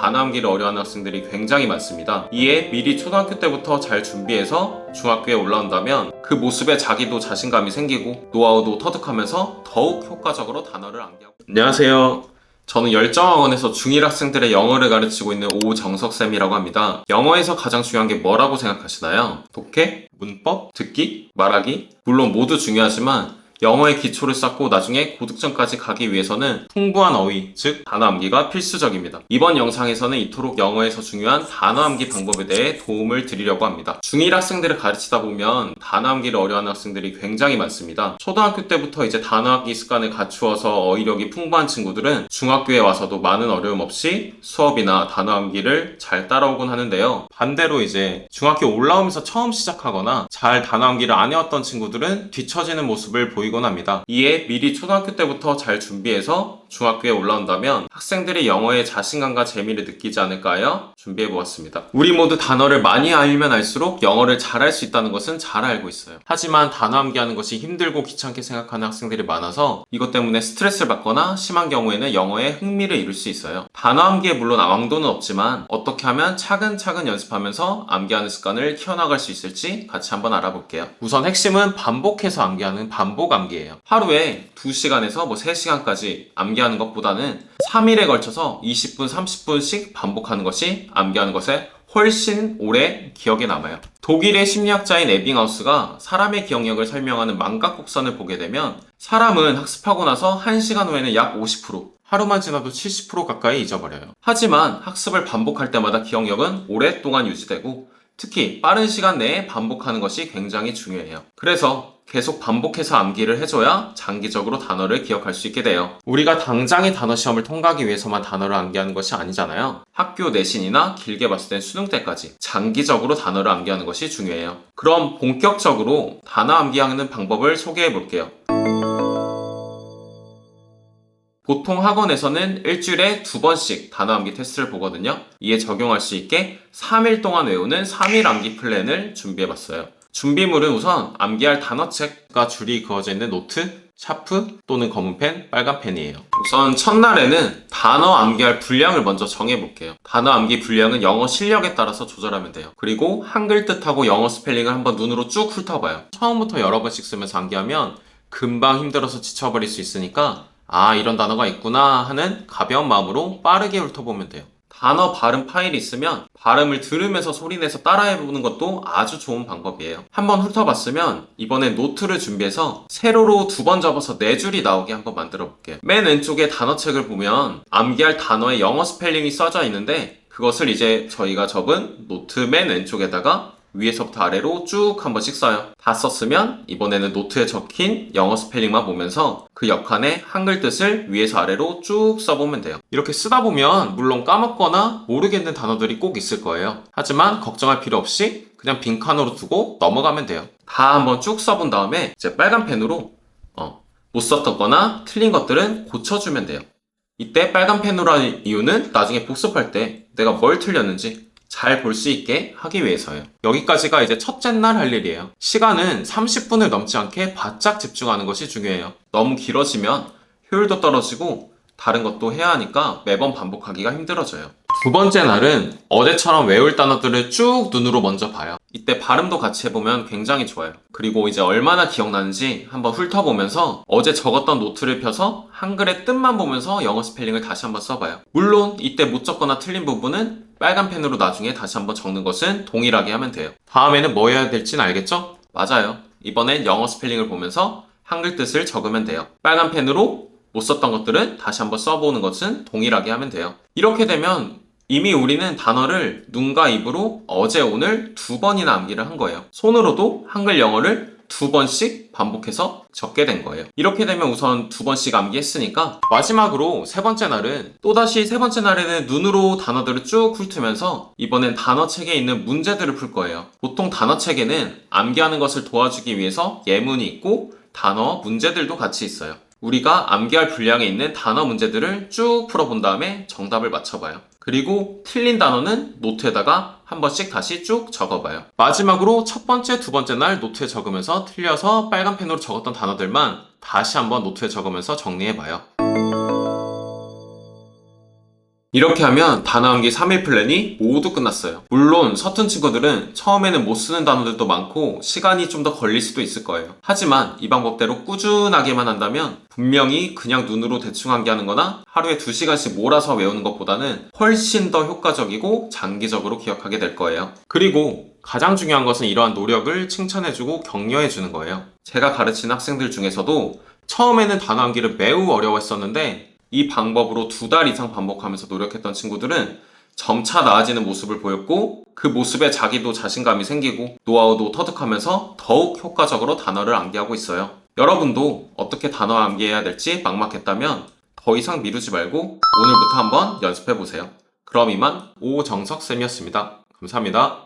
단어 암기를 어려워하는 학생들이 굉장히 많습니다. 이에 미리 초등학교 때부터 잘 준비해서 중학교에 올라온다면 그 모습에 자기도 자신감이 생기고 노하우도 터득하면서 더욱 효과적으로 단어를 암기하고. 안녕하세요. 저는 열정학원에서 중1 학생들의 영어를 가르치고 있는 오정석쌤이라고 합니다. 영어에서 가장 중요한 게 뭐라고 생각하시나요? 독해? 문법? 듣기? 말하기? 물론 모두 중요하지만 영어의 기초를 쌓고 나중에 고득점까지 가기 위해서는 풍부한 어휘, 즉 단어 암기가 필수적입니다. 이번 영상에서는 이토록 영어에서 중요한 단어 암기 방법에 대해 도움을 드리려고 합니다. 중1 학생들을 가르치다 보면 단어 암기를 어려워하는 학생들이 굉장히 많습니다. 초등학교 때부터 이제 단어 암기 습관을 갖추어서 어휘력이 풍부한 친구들은 중학교에 와서도 많은 어려움 없이 수업이나 단어 암기를 잘 따라오곤 하는데요. 반대로 이제 중학교 올라오면서 처음 시작하거나 잘 단어 암기를 안 해왔던 친구들은 뒤처지는 모습을 보이곤 합니다. 이에 미리 초등학교 때부터 잘 준비해서 중학교에 올라온다면 학생들이 영어에 자신감과 재미를 느끼지 않을까요? 준비해보았습니다. 우리 모두 단어를 많이 알면 알수록 영어를 잘할 수 있다는 것은 잘 알고 있어요. 하지만 단어 암기하는 것이 힘들고 귀찮게 생각하는 학생들이 많아서 이것 때문에 스트레스를 받거나 심한 경우에는 영어에 흥미를 잃을 수 있어요. 단어 암기에 물론 왕도는 없지만 어떻게 하면 차근차근 연습하면서 암기하는 습관을 키워나갈 수 있을지 같이 한번 알아볼게요. 우선 핵심은 반복해서 암기하는 반복 암기예요. 하루에 2시간에서 3시간까지 암기하는 것보다는 3일에 걸쳐서 20분, 30분씩 반복하는 것이 암기하는 것에 훨씬 오래 기억에 남아요. 독일의 심리학자인 에빙하우스가 사람의 기억력을 설명하는 망각곡선을 보게 되면 사람은 학습하고 나서 1시간 후에는 약 50%, 하루만 지나도 70% 가까이 잊어버려요. 하지만 학습을 반복할 때마다 기억력은 오랫동안 유지되고 특히 빠른 시간 내에 반복하는 것이 굉장히 중요해요. 그래서 계속 반복해서 암기를 해줘야 장기적으로 단어를 기억할 수 있게 돼요. 우리가 당장의 단어 시험을 통과하기 위해서만 단어를 암기하는 것이 아니잖아요. 학교 내신이나 길게 봤을 땐 수능 때까지 장기적으로 단어를 암기하는 것이 중요해요. 그럼 본격적으로 단어 암기하는 방법을 소개해 볼게요. 보통 학원에서는 일주일에 2번씩 단어 암기 테스트를 보거든요. 이에 적용할 수 있게 3일 동안 외우는 3일 암기 플랜을 준비해봤어요. 준비물은 우선 암기할 단어책과 줄이 그어져 있는 노트, 샤프 또는 검은 펜, 빨간 펜이에요. 우선 첫날에는 단어 암기할 분량을 먼저 정해볼게요. 단어 암기 분량은 영어 실력에 따라서 조절하면 돼요. 그리고 한글 뜻하고 영어 스펠링을 한번 눈으로 쭉 훑어봐요. 처음부터 여러 번씩 쓰면서 암기하면 금방 힘들어서 지쳐버릴 수 있으니까 이런 단어가 있구나 하는 가벼운 마음으로 빠르게 훑어보면 돼요. 단어 발음 파일이 있으면 발음을 들으면서 소리내서 따라해보는 것도 아주 좋은 방법이에요. 한번 훑어봤으면 이번엔 노트를 준비해서 세로로 2번 접어서 4줄이 나오게 한번 만들어 볼게요. 맨 왼쪽에 단어책을 보면 암기할 단어의 영어 스펠링이 써져 있는데 그것을 이제 저희가 접은 노트 맨 왼쪽에다가 위에서부터 아래로 쭉 한 번씩 써요. 다 썼으면 이번에는 노트에 적힌 영어 스펠링만 보면서 그 역한의 한글 뜻을 위에서 아래로 쭉 써보면 돼요. 이렇게 쓰다 보면 물론 까먹거나 모르겠는 단어들이 꼭 있을 거예요. 하지만 걱정할 필요 없이 그냥 빈칸으로 두고 넘어가면 돼요. 다 한번 쭉 써본 다음에 이제 빨간 펜으로 못 썼던 거나 틀린 것들은 고쳐주면 돼요. 이때 빨간 펜으로 하는 이유는 나중에 복습할 때 내가 뭘 틀렸는지 잘 볼 수 있게 하기 위해서요. 여기까지가 이제 첫째 날 할 일이에요. 시간은 30분을 넘지 않게 바짝 집중하는 것이 중요해요. 너무 길어지면 효율도 떨어지고 다른 것도 해야 하니까 매번 반복하기가 힘들어져요. 두 번째 날은 어제처럼 외울 단어들을 쭉 눈으로 먼저 봐요. 이때 발음도 같이 해보면 굉장히 좋아요. 그리고 이제 얼마나 기억나는지 한번 훑어보면서 어제 적었던 노트를 펴서 한글의 뜻만 보면서 영어 스펠링을 다시 한번 써봐요. 물론 이때 못 적거나 틀린 부분은 빨간 펜으로 나중에 다시 한번 적는 것은 동일하게 하면 돼요. 다음에는 뭐 해야 될지는 알겠죠? 맞아요. 이번엔 영어 스펠링을 보면서 한글 뜻을 적으면 돼요. 빨간 펜으로 못 썼던 것들은 다시 한번 써보는 것은 동일하게 하면 돼요. 이렇게 되면 이미 우리는 단어를 눈과 입으로 어제 오늘 2번이나 암기를 한 거예요. 손으로도 한글 영어를 2번씩 반복해서 적게 된 거예요. 이렇게 되면 우선 2번씩 암기했으니까 마지막으로 세 번째 날은 또다시 세 번째 날에는 눈으로 단어들을 쭉 훑으면서 이번엔 단어책에 있는 문제들을 풀 거예요. 보통 단어책에는 암기하는 것을 도와주기 위해서 예문이 있고 단어 문제들도 같이 있어요. 우리가 암기할 분량에 있는 단어 문제들을 쭉 풀어본 다음에 정답을 맞춰봐요. 그리고 틀린 단어는 노트에다가 한 번씩 다시 쭉 적어봐요. 마지막으로 첫 번째, 두 번째 날 노트에 적으면서 틀려서 빨간 펜으로 적었던 단어들만 다시 한번 노트에 적으면서 정리해봐요. 이렇게 하면 단어 암기 3일 플랜이 모두 끝났어요. 물론 서툰 친구들은 처음에는 못 쓰는 단어들도 많고 시간이 좀 더 걸릴 수도 있을 거예요. 하지만 이 방법대로 꾸준하게만 한다면 분명히 그냥 눈으로 대충 암기하는 거나 하루에 2시간씩 몰아서 외우는 것보다는 훨씬 더 효과적이고 장기적으로 기억하게 될 거예요. 그리고 가장 중요한 것은 이러한 노력을 칭찬해주고 격려해주는 거예요. 제가 가르치는 학생들 중에서도 처음에는 단어 암기를 매우 어려워했었는데 이 방법으로 2달 이상 반복하면서 노력했던 친구들은 점차 나아지는 모습을 보였고 그 모습에 자기도 자신감이 생기고 노하우도 터득하면서 더욱 효과적으로 단어를 암기하고 있어요. 여러분도 어떻게 단어 암기해야 될지 막막했다면 더 이상 미루지 말고 오늘부터 한번 연습해보세요. 그럼 이만 오정석쌤이었습니다. 감사합니다.